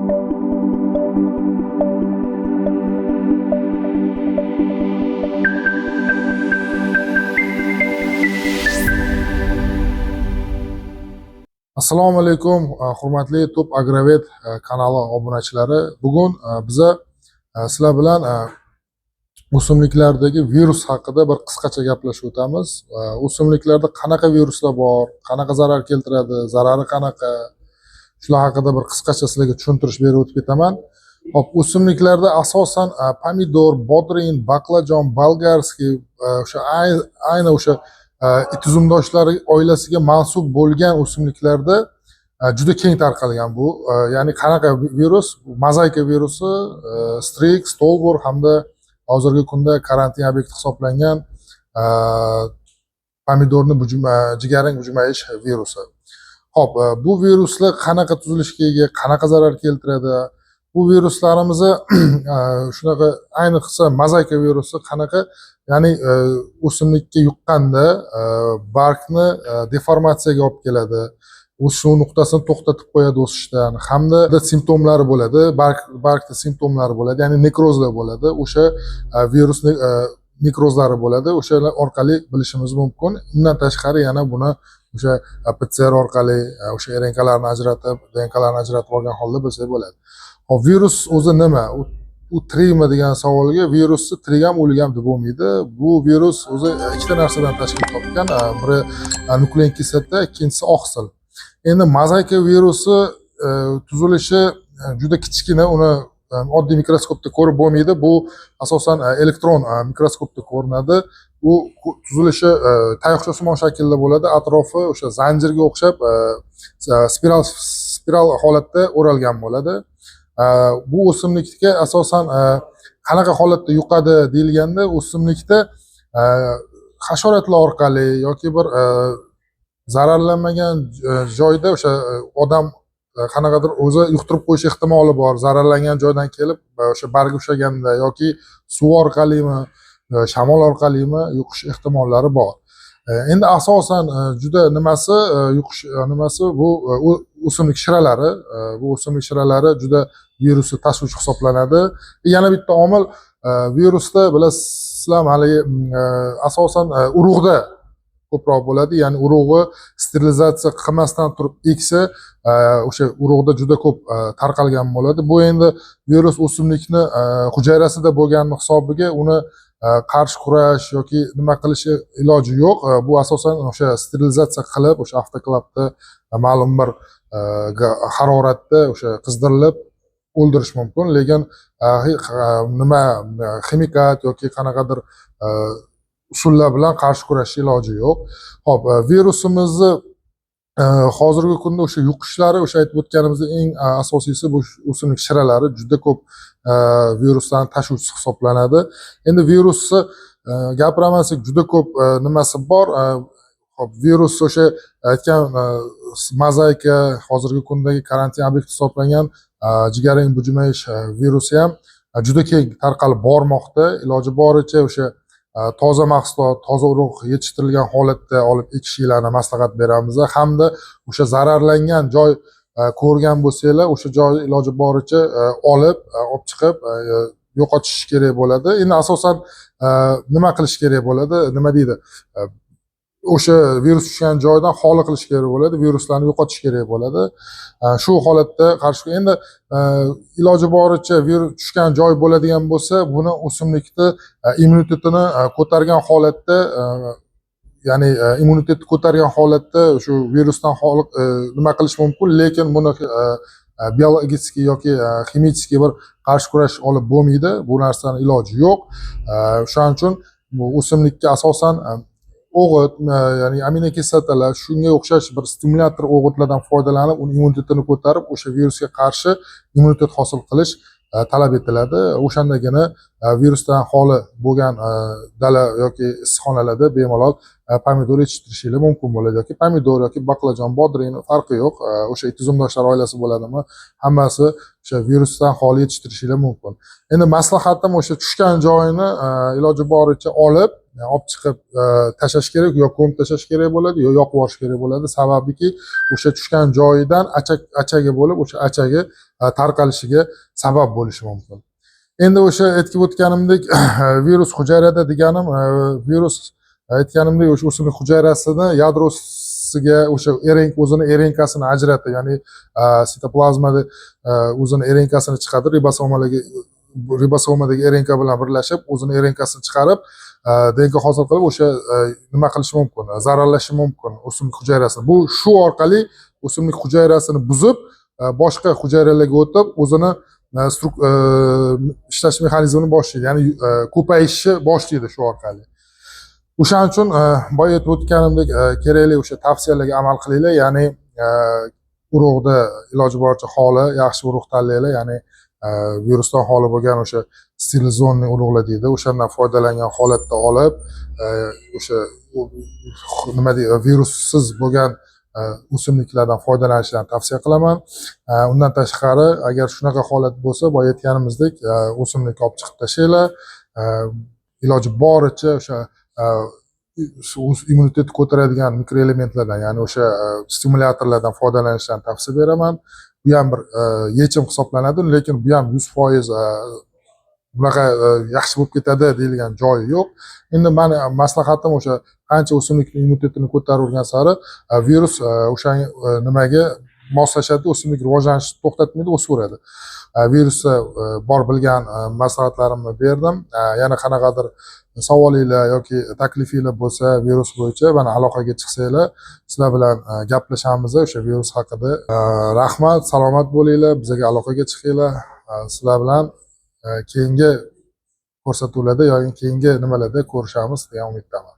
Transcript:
Assalomu alaykum, hurmatli Top Agrovet kanali obunachilari. Bugun biza sizlar bilan o'simliklardagi virus haqida bir qisqacha gaplashib o'tamiz. O'simliklarda qanaqa viruslar bor, qanaqa zarar keltiradi, zarari qanaqa, shular haqida bir qisqacha sizlarga tushuntirish berib o'tib ketaman. Hop, o'simliklarda asosan pomidor, bodring, baqlajon, bolgarskiy, o'sha ayni o'sha ituzumdoshlari oilasiga mansub bo'lgan o'simliklarda juda keng tarqalgan bu. Ya'ni qanaqa virus? Mozaika virusi, Strix, Stolbur hamda hozirgi kunda karantin obyekti hisoblangan pomidorni jigarrang bujmayish virusi. Hop, bu viruslar qanaqa tuzilishga ega, qanaqa zarar keltiradi? Bu viruslarimizni shunaqa, ayniqsa mozaika virusi qanaqa, ya'ni o'simlikka yuqqanda bargni deformatsiyaga olib keladi. O'sish nuqtasini to'xtatib qo'yadi o'sishdan. Hamda simptomlari bo'ladi, bargda simptomlari bo'ladi, ya'ni nekrozlar bo'ladi. O'sha virus nekrozlari bo'ladi. O'shalar orqali bilishimiz mumkin. Undan tashqari yana buni o'sha PCR orqali o'sha RNKlarni ajratib, DNKlarni ajratib olgan holda bilsak bo'ladi. Hop, virus o'zi nima? U tirikmi degan savolga, virusni tirik ham o'lik ham deb bo'lmaydi. Bu virus o'zi ikkita narsadan tashkil topgan. Biri nuklein kislota, ikkinchisi oqsil. Endi mozaika virusi tuzilishi juda kichkina, uni oddiy mikroskopda ko'rib bo'lmaydi. Bu asosan elektron mikroskopda ko'rinadi. Bu tuzilishi tayoqchasimon shaklda bo'ladi. Atrofi o'sha zanjirga o'xshab spiral holatda o'ralgan bo'ladi. Bu o'simlikka asosan qanaqa holatda yuqadi deyilganda, o'simlikda hasharotlar orqali yoki bir zararlanmagan joyda o'sha odam qanaqadir o'zi yuqtirib qo'yish ehtimoli bor. Zararlangan joydan kelib o'sha barg ushlaganda yoki suv orqalimi, shamol orqalimi yuqish ehtimollari bor. Endi asosan juda nimasi bu o'simlik shiralari. Bu o'simlik shiralari juda virusni tashuvchi hisoblanadi. Yana bitta omil, virusda bilasizlar, haligi asosan urug'da ko'proq bo'ladi. Ya'ni urug'i sterilizatsiya qilmasdan turib eksa, o'sha urug'da juda ko'p tarqalgan bo'ladi. Bu endi virus o'simlikni hujayrasida bo'lgani hisobiga uni qarshi kurash yoki nima qilish iloji yo'q. Bu asosan o'sha sterilizatsiya qilib, o'sha avtoklavda ma'lum bir haroratda o'sha qizdirilib o'ldirish mumkin. Lekin nima ximikat yoki qanaqadir usullar bilan qarshi kurashish iloji yo'q. Hop, virusimizni hozirgi kunda o'sha yuqishlari, o'sha aytib o'tganimizdek eng asosiysi bu o'simlik shiralari juda ko'p viruslarni tashuvchisi hisoblanadi. Endi virusni gapiramasak juda ko'p nimasi bor. Hop, virus o'sha aytgan mozaika, hozirgi kundagi karantin obyekti hisoblangan jigarrang bujmayish virusi ham juda keng tarqalib bormoqda. Iloji boricha o'sha toza mahsulot, toza urug' yetishtirilgan holatda olib ekishinglarni maslahat beramiz. Hamda o'sha zararlangan joy ko'rgan bo'lsanglar, o'sha joyni iloji boricha olib chiqib yo'qotish kerak bo'ladi. Endi asosan nima qilish kerak bo'ladi? Nima deydi? O'sha virus tushgan joydan xoli qilish kerak bo'ladi, viruslarni yo'qotish kerak bo'ladi. Shu holatda qarshi, endi iloji boricha virus tushgan joy bo'ladigan bo'lsa, buni o'simlikni immunitetini ko'targan holatda, ya'ni immunitetni ko'targan holatda shu virusdan nima qilish mumkin, lekin buni biologik yoki ximik bir qarshi kurash olib bo'lmaydi. Bu narsani iloji yo'q. Shuning uchun bu o'simlikka asosan o'g'it, ya'ni aminokislotalar, shunga o'xshash bir stimulyator o'g'itlardan foydalanib, uni immunitetini ko'tarib, o'sha virusga qarshi immunitet hosil qilish talab etiladi. O'shandagina virusdan xoli bo'lgan dala yoki issiqxonalarda bemalol pomidor yetishtirishinglar mumkin bo'ladi, yoki pomidor yoki baqlajon, bodringni farqi yo'q. O'sha itizumdoshlar oilasi bo'ladimi, hammasi o'sha virusdan xoli yetishtirishinglar mumkin. Endi maslahatim o'sha tushgan joyini iloji boricha olib chiqib tashlash kerak, yo ko'mib tashlash kerak bo'ladi, yo yoqib yuborish kerak bo'ladi. Sababiki o'sha tushgan joyidan achaga bo'lib, o'sha achagi tarqalishiga sabab bo'lishi mumkin. Endi o'sha aytib o'tganimdek virus hujayrada deganim, virus aytganimdek o'sha o'simlik hujayrasini yadrosiga o'sha o'zini erenkasini ajratadi, ya'ni sitoplazmada o'zini erenkasini chiqaradi, ribosomadagi erenka bilan birlashib o'zini erenkasini chiqarib DNK hosil qilib o'sha nima qilishi mumkin, zararlashi mumkin o'simlik hujayrasini. Bu shu orqali o'simlik hujayrasini buzib boshqa hujayralarga o'tib o'zini ishlash mexanizmini boshlaydi, ya'ni ko'payishni boshlaydi shu orqali. O'shaning uchun boya aytib o'tganimdek kerakli o'sha tavsiyalarga amal qilinglar, ya'ni urug'da iloji boricha xoli yaxshi urug' tanlanglar, ya'ni virusdan xoli bo'lgan o'sha sterilizovanniy urug'lar deydi, o'shandan foydalangan holatda olib o'sha nima deydi, virussiz bo'lgan o'simliklardan foydalanishlarni tavsiya qilaman. Undan tashqari agar shunaqa holat bo'lsa, boya aytganimizdek o'simlikni olib chiqib tashlanglar. Iloji boricha o'sha immunitetni ko'taradigan mikroelementlardan, ya'ni o'sha stimulyatorlardan foydalanishlarni tavsiya beraman. Bu ham bir yechim hisoblanadi, lekin bu ham 100% bunaqa yaxshi bo'lib ketadi deyilgan joyi yo'q. Endi meni maslahatim o'sha qancha o'simlikning immunitetini ko'taravergan sari virus o'sha nimaga moslashadi, o'simlik rivojlanishni to'xtatmaydi, o'saveradi. Virusga bor bilgan maslahatlarimni berdim. Yana qanaqadir savolinglar yoki taklifinglar bo'lsa virus bo'yicha mana aloqaga chiqsanglar, sizlar bilan gaplashamiz o'sha virus haqida. Rahmat, salomat bo'linglar, bizga aloqaga chiqinglar. Sizlar bilan keyingi ko'rsatuvlarda yoki keyingi nimalarda ko'rishamiz degan umiddaman.